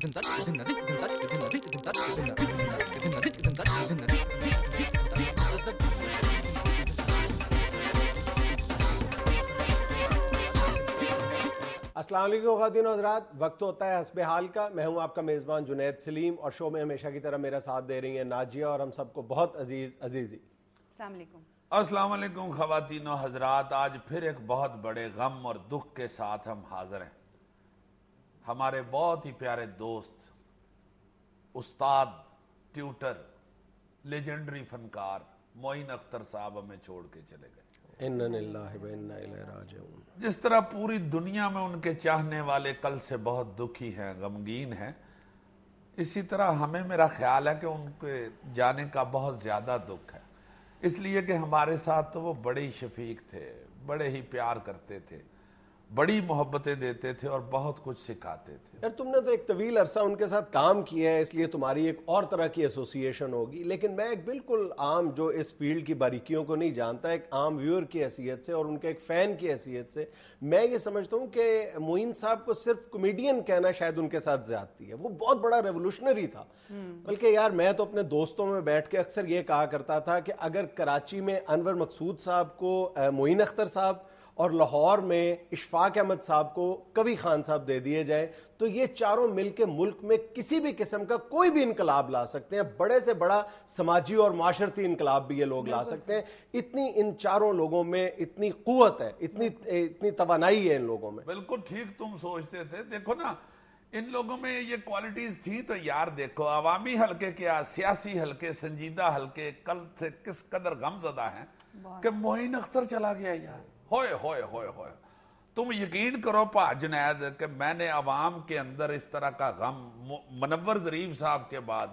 السلام علیکم خواتین و حضرات، وقت ہوتا ہے حسب حال کا. میں ہوں آپ کا میزبان جنید سلیم، اور شو میں ہمیشہ کی طرح میرا ساتھ دے رہی ہیں ناجیہ اور ہم سب کو بہت عزیز عزیزی. السلام علیکم. السلام علیکم خواتین و حضرات. آج پھر ایک بہت بڑے غم اور دکھ کے ساتھ ہم حاضر ہیں. ہمارے بہت ہی پیارے دوست، استاد، ٹیوٹر، لیجنڈری فنکار معین اختر صاحب ہمیں چھوڑ کے چلے گئے. انا للہ و انا الیہ راجعون. جس طرح پوری دنیا میں ان کے چاہنے والے کل سے بہت دکھی ہیں، غمگین ہیں، اسی طرح ہمیں میرا خیال ہے کہ ان کے جانے کا بہت زیادہ دکھ ہے. اس لیے کہ ہمارے ساتھ تو وہ بڑے ہی شفیق تھے، بڑے ہی پیار کرتے تھے، بڑی محبتیں دیتے تھے اور بہت کچھ سکھاتے تھے. یار تم نے تو ایک طویل عرصہ ان کے ساتھ کام کیا ہے، اس لیے تمہاری ایک اور طرح کی ایسوسیشن ہوگی. لیکن میں ایک بالکل عام جو اس فیلڈ کی باریکیوں کو نہیں جانتا، ایک عام ویور کی حیثیت سے اور ان کے ایک فین کی حیثیت سے میں یہ سمجھتا ہوں کہ معین صاحب کو صرف کمیڈین کہنا شاید ان کے ساتھ زیادتی ہے. وہ بہت بڑا ریولوشنری تھا. بلکہ یار میں تو اپنے دوستوں میں بیٹھ کے اکثر یہ کہا کرتا تھا کہ اگر کراچی میں انور مقصود صاحب کو معین اختر صاحب اور لاہور میں اشفاق احمد صاحب کو کوی خان صاحب دے دیے جائیں تو یہ چاروں مل کے ملک میں کسی بھی قسم کا کوئی بھی انقلاب لا سکتے ہیں. بڑے سے بڑا سماجی اور معاشرتی انقلاب بھی یہ لوگ لا سکتے ہیں. اتنی ان چاروں لوگوں میں اتنی قوت ہے، اتنی توانائی ہے ان لوگوں میں. بالکل ٹھیک تم سوچتے تھے. دیکھو نا، ان لوگوں میں یہ کوالٹیز تھیں تو یار دیکھو عوامی حلقے کیا، سیاسی حلقے، سنجیدہ حلقے کل سے کس قدر غم زدہ ہیں کہ معین اختر چلا گیا. یار ہوئے ہوئے ہوئے ہوئے تم یقین کرو پا جنید کہ میں نے عوام کے اندر اس طرح کا غم منور ظریف صاحب کے بعد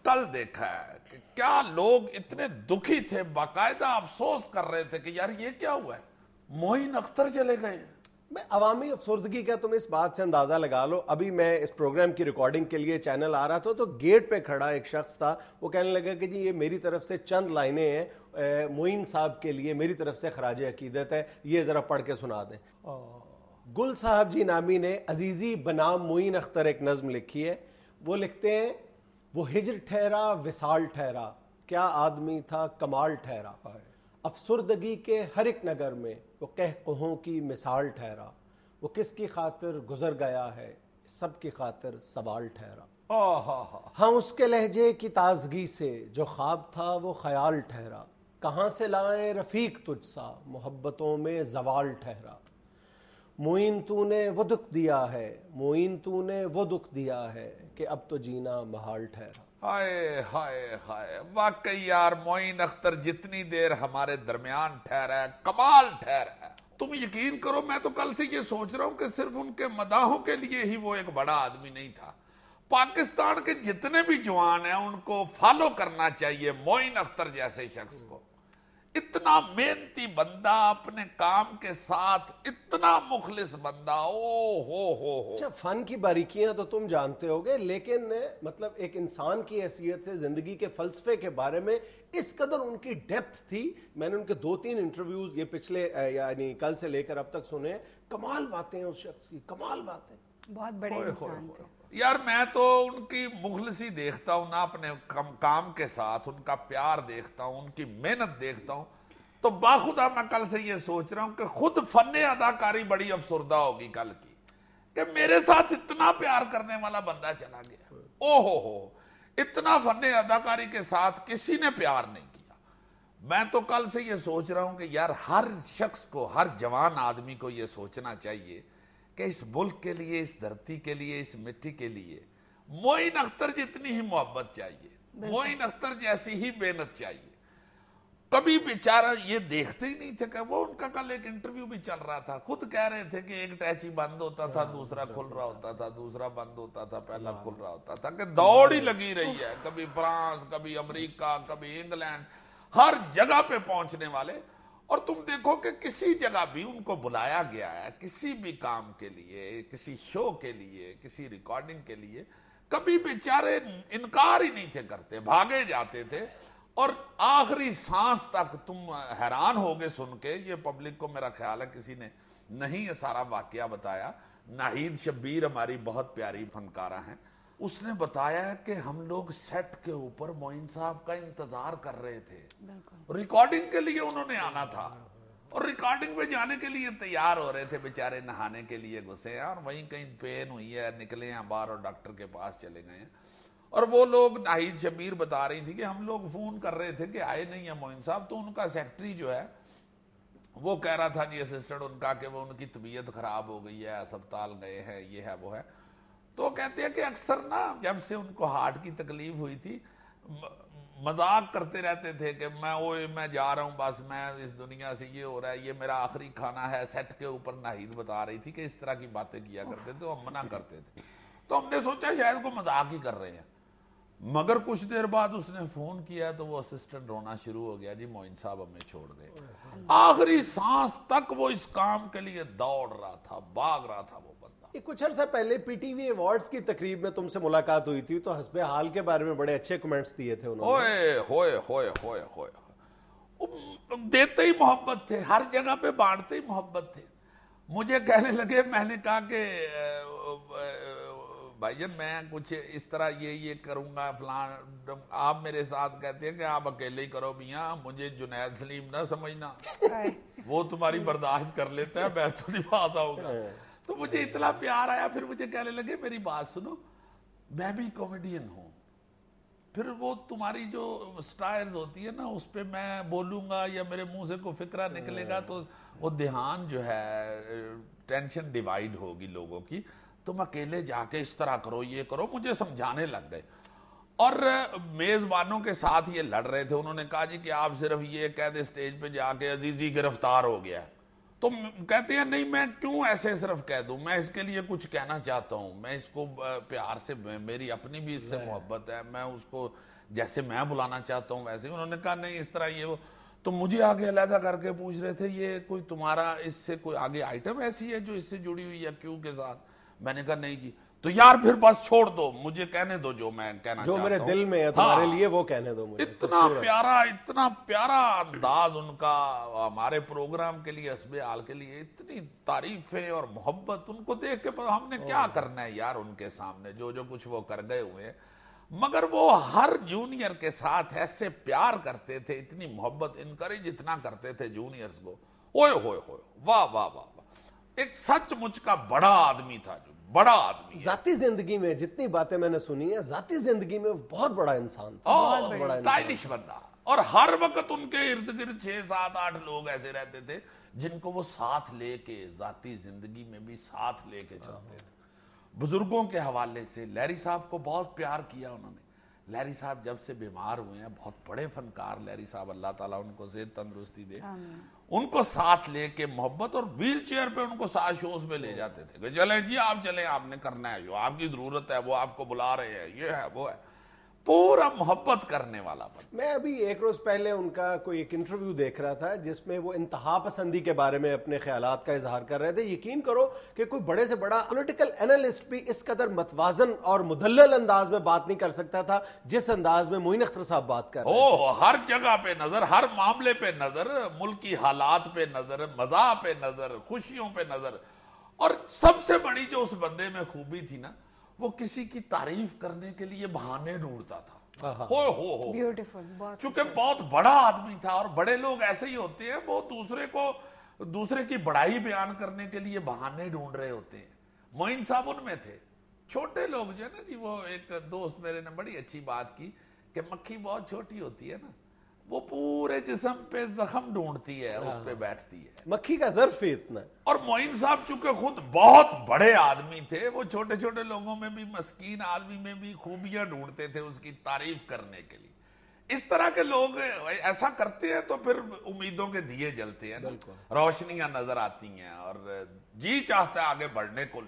کل دیکھا ہے کہ کیا لوگ اتنے دکھی تھے، باقاعدہ افسوس کر رہے تھے کہ یار یہ کیا ہوا ہے، معین اختر چلے گئے. میں عوامی افسردگی کا تم اس بات سے اندازہ لگا لو. ابھی میں اس پروگرام کی ریکارڈنگ کے لیے چینل آ رہا تھا تو گیٹ پہ کھڑا ایک شخص تھا. وہ کہنے لگا کہ جی یہ میری طرف سے چند لائنیں ہیں معین صاحب کے لیے، میری طرف سے خراج عقیدت ہے، یہ ذرا پڑھ کے سنا دیں. گل صاحب جی نامی نے عزیزی بنام معین اختر ایک نظم لکھی ہے. وہ لکھتے ہیں، وہ ہجر ٹھہرا وصال ٹھہرا، کیا آدمی تھا کمال ٹھہرا، افسردگی کے ہر ایک نگر میں وہ قہقہوں کی مثال ٹھہرا، وہ کس کی خاطر گزر گیا ہے سب کی خاطر سوال ٹھہرا. ہاں اس کے لہجے کی تازگی سے جو خواب تھا وہ خیال ٹھہرا، کہاں سے لائیں رفیق تجھ سا محبتوں میں زوال ٹھہرا. معین تو نے وہ دکھ دیا ہے، معین تو نے وہ دکھ دیا ہے کہ اب تو جینا محال ٹھہرا. ہائے ہائے ہائے، واقعی یار معین اختر جتنی دیر ہمارے درمیان ٹھہرا ہے کمال ٹھہرا ہے. تم یقین کرو میں تو کل سے یہ سوچ رہا ہوں کہ صرف ان کے مداحوں کے لیے ہی وہ ایک بڑا آدمی نہیں تھا. پاکستان کے جتنے بھی جوان ہیں ان کو فالو کرنا چاہیے معین اختر جیسے شخص کو. اتنا محنتی بندہ، اپنے کام کے ساتھ اتنا مخلص بندہ. او ہو. اچھا فن کی باریکیاں تو تم جانتے ہوگے، لیکن مطلب ایک انسان کی حیثیت سے زندگی کے فلسفے کے بارے میں اس قدر ان کی ڈیپتھ تھی. میں نے ان کے 2-3 انٹرویوز یہ پچھلے یعنی کل سے لے کر اب تک سنے. کمال باتیں اس شخص کی، کمال باتیں. بہت بڑے انسان تھے یار. میں تو ان کی مخلصی دیکھتا ہوں نا اپنے کام کے ساتھ، ان کا پیار دیکھتا ہوں، ان کی محنت دیکھتا ہوں تو باخدا میں کل سے یہ سوچ رہا ہوں کہ خود فن اداکاری بڑی افسردہ ہوگی کل کی کہ میرے ساتھ اتنا پیار کرنے والا بندہ چلا گیا. او ہو، اتنا فن اداکاری کے ساتھ کسی نے پیار نہیں کیا. میں تو کل سے یہ سوچ رہا ہوں کہ یار ہر شخص کو، ہر جوان آدمی کو یہ سوچنا چاہیے کہ اس ملک کے لیے، اس دھرتی کے لیے، اس مٹی کے لیے معین اختر جتنی ہی محبت چاہیے، معین اختر جیسی ہی محنت چاہیے. کبھی بیچارہ یہ دیکھتے ہی نہیں تھے کہ وہ ان کا کل ایک انٹرویو بھی چل رہا تھا، خود کہہ رہے تھے کہ ایک ٹیچی بند ہوتا تھا دوسرا کھل رہا ہوتا تھا، دوسرا بند ہوتا تھا پہلا کھل رہا ہوتا تھا، کہ دوڑ ہی لگی رہی ہے. کبھی فرانس، کبھی امریکہ، کبھی انگلینڈ، ہر جگہ پہ پہنچنے والے. اور تم دیکھو کہ کسی جگہ بھی ان کو بلایا گیا ہے کسی بھی کام کے لیے، کسی شو کے لیے، کسی ریکارڈنگ کے لیے، کبھی بیچارے انکار ہی نہیں تھے کرتے، بھاگے جاتے تھے. اور آخری سانس تک تم حیران ہوگے سن کے، یہ پبلک کو میرا خیال ہے کسی نے نہیں یہ سارا واقعہ بتایا، ناہید شبیر ہماری بہت پیاری فنکارہ ہیں، اس نے بتایا کہ ہم لوگ سیٹ کے اوپر معین صاحب کا انتظار کر رہے تھے، ریکارڈنگ کے لیے انہوں نے آنا تھا اور ریکارڈنگ پہ جانے کے لیے تیار ہو رہے تھے، بیچارے نہانے کے لیے گھسے ہیں اور وہیں کہیں پین ہوئی ہے، نکلے ہیں باہر اور ڈاکٹر کے پاس چلے گئے ہیں. اور وہ لوگ ناہید شبیر بتا رہی تھی کہ ہم لوگ فون کر رہے تھے کہ آئے نہیں ہیں معین صاحب، تو ان کا سیکٹری جو ہے وہ کہہ رہا تھا جی اسسٹنٹ ان کا کہ وہ ان کی طبیعت خراب ہو گئی ہے، اسپتال گئے ہیں، یہ ہے وہ ہے. تو کہتے ہیں کہ اکثر نا جب سے ان کو ہارٹ کی تکلیف ہوئی تھی مذاق کرتے رہتے تھے کہ میں جا رہا ہوں، بس میں اس دنیا سے یہ ہو رہا ہے، یہ میرا آخری کھانا ہے. سیٹ کے اوپر ناہید بتا رہی تھی کہ اس طرح کی باتیں کیا کرتے تھے، ہم منع کرتے تھے. تو ہم نے سوچا شاید کو مذاق ہی کر رہے ہیں، مگر کچھ دیر بعد اس نے فون کیا تو وہ اسسٹنٹ رونا شروع ہو گیا، جی معین صاحب ہمیں چھوڑ گئے. آخری سانس تک وہ اس کام کے لیے دوڑ رہا تھا، بھاگ رہا تھا وہ بندہ. کچھ عرصہ پہلے پی ٹی وی ایوارڈز کی تقریب میں تم سے ملاقات ہوئی تھی تو حسب حال کے بارے میں بڑے اچھے کمنٹس دیے تھے انہوں نے. ہوئے دیتے ہی محبت تھے، ہر جگہ پہ بانٹتے ہی محبت تھے. مجھے کہنے لگے، میں نے کہا کہ بھائی جان میں کچھ اس طرح یہ کروں گا فلان، آپ میرے ساتھ کہتے ہیں کہ آپ اکیلے ہی کرو میاں، مجھے جنید سلیم نہ سمجھنا، وہ تمہاری برداشت کر لیتا ہے، میں تو نہیں پاس آؤں گا. تو مجھے اتنا پیار آیا، پھر مجھے کہنے لگے میری بات سنو، میں بھی کامیڈین ہوں، پھر وہ تمہاری جو سٹائرز ہوتی ہے نا اس پہ میں بولوں گا یا میرے منہ سے کوئی فکرہ نکلے گا تو وہ دھیان جو ہے ٹینشن ڈیوائیڈ ہوگی لوگوں کی، تم اکیلے جا کے اس طرح کرو، یہ کرو. مجھے سمجھانے لگ گئے اور میزبانوں کے ساتھ یہ لڑ رہے تھے. انہوں نے کہا جی کہ آپ صرف یہ کہہ دے اسٹیج پہ جا کے عزیزی گرفتار ہو گیا ہے، تو کہتے ہیں نہیں میں کیوں ایسے صرف کہہ دوں، میں اس کے لیے کچھ کہنا چاہتا ہوں، میں اس کو پیار سے، میری اپنی بھی اس سے محبت ہے، میں اس کو جیسے میں بلانا چاہتا ہوں ویسے. انہوں نے کہا نہیں اس طرح یہ وہ، تو مجھے آگے علیحدہ کر کے پوچھ رہے تھے یہ کوئی تمہارا اس سے کوئی آگے آئٹم ایسی ہے جو اس سے جڑی ہوئی ہے کیوں کے ساتھ. میں نے کہا نہیں جی. تو یار پھر بس چھوڑ دو، مجھے کہنے دو جو میں کہنا چاہتا ہوں، جو میرے دل میں ہے تمہارے لیے وہ کہنے دو مجھے. اتنا پیارا انداز ان کا ہمارے پروگرام کے لیے، حسب حال کے لیے، اتنی تعریفیں اور محبت. ان کو دیکھ کے ہم نے کیا کرنا ہے یار ان کے سامنے، جو کچھ وہ کر گئے ہوئے ہیں. مگر وہ ہر جونیئر کے ساتھ ایسے پیار کرتے تھے، اتنی محبت، انکریج اتنا کرتے تھے جونیئرز کو. اوئے ہوئے ہوئے، واہ واہ واہ. ایک سچ مچ کا بڑا آدمی تھا، جو بڑا آدمی. ذاتی زندگی میں جتنی باتیں میں نے سنی ہیں، ذاتی زندگی میں بہت بڑا انسان تھا، بہت بڑا اسٹائلش بندہ. اور ہر وقت ان کے ارد گرد 6 7 8 لوگ ایسے رہتے تھے جن کو وہ ساتھ لے کے ذاتی زندگی میں بھی ساتھ لے کے چلتے تھے. بزرگوں کے حوالے سے لیری صاحب کو بہت پیار کیا انہوں نے. لیری صاحب جب سے بیمار ہوئے ہیں، بہت بڑے فنکار لیری صاحب، اللہ تعالیٰ ان کو صحت تندرستی دے، ان کو ساتھ لے کے محبت، اور ویل چیئر پہ ان کو ساتھ شوز میں لے جاتے تھے کہ چلیں جی آپ چلیں، آپ نے کرنا ہے جو آپ کی ضرورت ہے، وہ آپ کو بلا رہے ہیں، یہ ہے وہ ہے. پورا محبت کرنے والا بندہ. میں ابھی ایک روز پہلے ان کا کوئی ایک انٹرویو دیکھ رہا تھا جس میں وہ انتہا پسندی کے بارے میں اپنے خیالات کا اظہار کر رہے تھے. یقین کرو کہ کوئی بڑے سے بڑا پولیٹیکل اینالسٹ بھی اس قدر متوازن اور مدلل انداز میں بات نہیں کر سکتا تھا جس انداز میں معین اختر صاحب بات کر رہے تھے. ہر جگہ پہ نظر، ہر معاملے پہ نظر، ملکی حالات پہ نظر، مزاح پہ نظر، خوشیوں پہ نظر. اور سب سے بڑی جو اس بندے میں خوبی تھی نا، وہ کسی کی تعریف کرنے کے لیے بہانے ڈھونڈتا تھا. ہو بیوٹیفل. چونکہ بہت بڑا آدمی تھا، اور بڑے لوگ ایسے ہی ہوتے ہیں، وہ دوسرے کی بڑائی بیان کرنے کے لیے بہانے ڈھونڈ رہے ہوتے ہیں. معین صاحب ان میں تھے. چھوٹے لوگ جو ہے نا جی، وہ ایک دوست میرے نے بڑی اچھی بات کی کہ مکھی بہت چھوٹی ہوتی ہے نا، وہ پورے جسم پہ زخم ڈھونڈتی ہے، اس پہ بیٹھتی ہے. مکھی کا ظرف ہی اتنا. اور معین صاحب چونکہ خود بہت بڑے آدمی تھے، وہ چھوٹے چھوٹے لوگوں میں بھی، مسکین آدمی میں بھی خوبیاں ڈھونڈتے تھے اس کی تعریف کرنے کے لیے. اس طرح کے لوگ ایسا کرتے ہیں تو پھر امیدوں کے دیے جلتے ہیں، روشنیاں نظر آتی ہیں، اور جی چاہتا ہے آگے بڑھنے کو،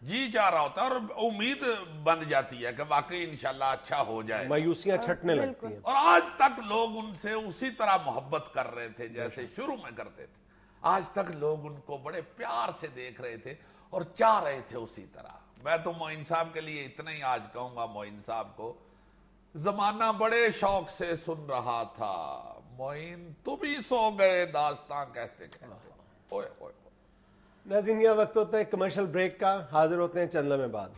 جی چاہ رہا ہوتا ہے، اور امید بن جاتی ہے کہ واقعی انشاءاللہ اچھا ہو جائے. مایوسیاں چھٹنے لگتی ہیں. اور آج تک لوگ ان سے اسی طرح محبت کر رہے تھے جیسے شروع میں کرتے تھے. آج تک لوگ ان کو بڑے پیار سے دیکھ رہے تھے اور چاہ رہے تھے اسی طرح. میں تو معین صاحب کے لیے اتنا ہی آج کہوں گا، معین صاحب کو زمانہ بڑے شوق سے سن رہا تھا، معین تو بھی سو گئے داستاں کہتے کہتے. ناظرین یہ وقت ہوتا ہے کمرشل بریک کا. حاضر ہوتے ہیں چند لمحے بعد.